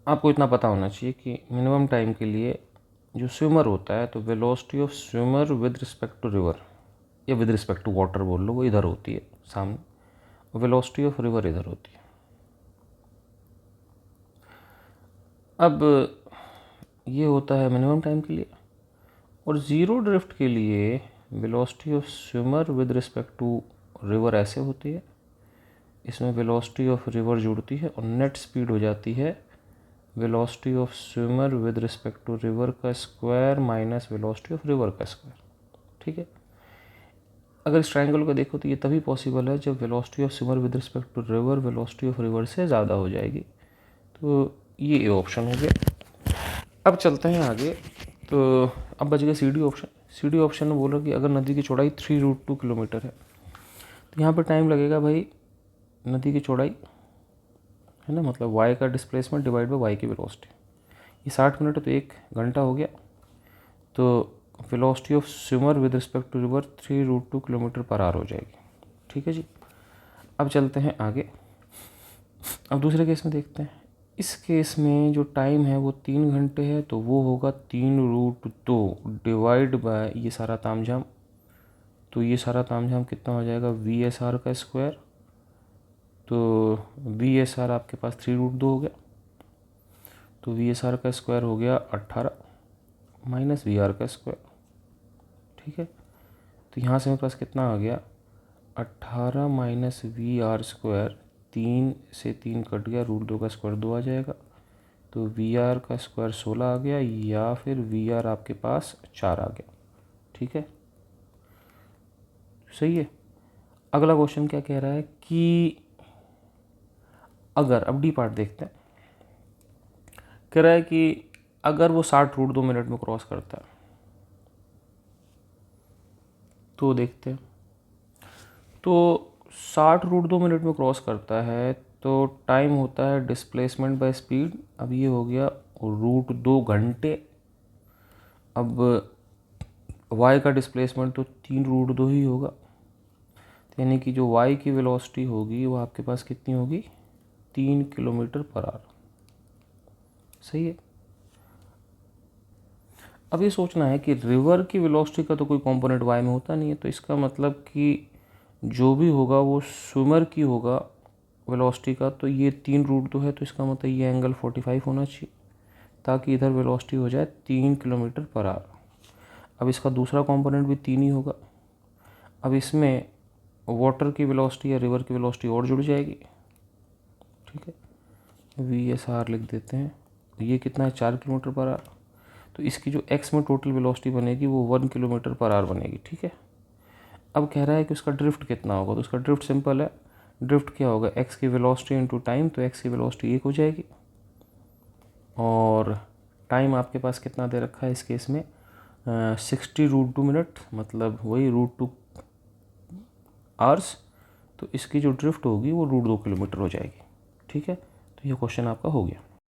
आपको इतना पता होना चाहिए कि मिनिमम टाइम के लिए जो स्विमर होता है तो velocity of swimmer with respect to river या विद रिस्पेक्ट टू वाटर बोल लो, वो इधर होती है सामने, वेलोसिटी ऑफ रिवर इधर होती है। अब ये होता है मिनिमम टाइम के लिए, और ज़ीरो ड्रिफ्ट के लिए velocity of swimmer with respect to river ऐसे होती है, इसमें वेलोसिटी ऑफ रिवर जुड़ती है और नेट स्पीड हो जाती है velocity of swimmer with respect to river का square minus velocity of river का स्क्वायर। ठीक है, अगर इस ट्रायंगल को देखो तो ये तभी पॉसिबल है जब velocity of swimmer with respect to river velocity of river से ज़्यादा हो जाएगी। तो ये ऑप्शन हो गया। अब चलते हैं आगे। तो अब बच गया C D option. C D option में बोला कि अगर नदी की चौड़ाई 3√2 किलोमीटर है तो यहाँ पर टाइम लगेगा भाई, नदी की चौड़ाई है ना, मतलब y का डिस्प्लेसमेंट डिवाइड बाई y की वेलोसिटी, ये 60 मिनट है तो 1 घंटा हो गया। तो velocity of swimmer with respect to river 3√2 kilometre per hour हो जाएगी। ठीक है जी, अब चलते हैं आगे। अब दूसरे केस में देखते हैं। इस केस में जो टाइम है वो 3 घंटे है, तो वो होगा 3√2 डिवाइड बाय ये सारा तामझाम। तो ये सारा तामझाम कितना हो जाएगा, VSR का स्क्वायर। तो VSR आपके पास 3√2 हो गया, तो VSR का स्क्वायर हो गया 18 माइनस VR का स्क्वायर। ठीक है, तो यहाँ से मेरे पास कितना आ गया, 18 माइनस VR स्क्वायर, 3 से 3 कट गया, √2 का स्क्वायर 2 आ जाएगा, तो VR का स्क्वायर 16 आ गया, या फिर VR आपके पास 4 आ गया। ठीक है, सही है। अगला क्वेश्चन क्या कह रहा है कि अगर, अब डी पार्ट देखते हैं, कह रहा है कि अगर वो 60√2 मिनट में क्रॉस करता है तो देखते हैं। तो 60√2 मिनट में क्रॉस करता है तो टाइम होता है डिस्प्लेसमेंट बाय स्पीड। अब ये हो गया √2 घंटे। अब y का डिस्प्लेसमेंट तो 3√2 ही होगा, यानी कि जो y की वेलोसिटी होगी वो आपके पास कितनी होगी, 3 किलोमीटर पर आवर। सही है। अब ये सोचना है कि रिवर की वेलोसिटी का तो कोई कंपोनेंट y में होता नहीं है, तो इसका मतलब कि जो भी होगा वो स्विमर की होगा वेलोसिटी का। तो ये 3√2 है, तो इसका मतलब ये एंगल 45 होना चाहिए ताकि इधर वेलोसिटी हो जाए 3 किलोमीटर पर आवर। अब इसका दूसरा कंपोनेंट भी 3 ही होगा। अब इसमें वाटर की वेलोसिटी या रिवर की वेलोसिटी और जुड़ जाएगी। ठीक है, VSR लिख देते हैं। ये कितना है, 4 किलोमीटर पर आवर। तो इसकी जो x में टोटल वेलोसिटी बनेगी वो 1 किलोमीटर पर आवर बनेगी। ठीक है, अब कह रहा है कि उसका ड्रिफ्ट कितना होगा, तो उसका ड्रिफ्ट सिंपल है। ड्रिफ्ट क्या होगा, x की वेलोसिटी इंटू टाइम, तो x की वेलोसिटी 1 हो जाएगी। और टाइम आपके पास कितना दे रखा है इस केस में, 60√2 मिनट, मतलब वही √2 आवर्स। तो इसकी जो ड्रिफ्ट होगी वो √2 किलोमीटर हो जाएगी। ठीक है, तो ये क्वेश्चन आपका हो गया।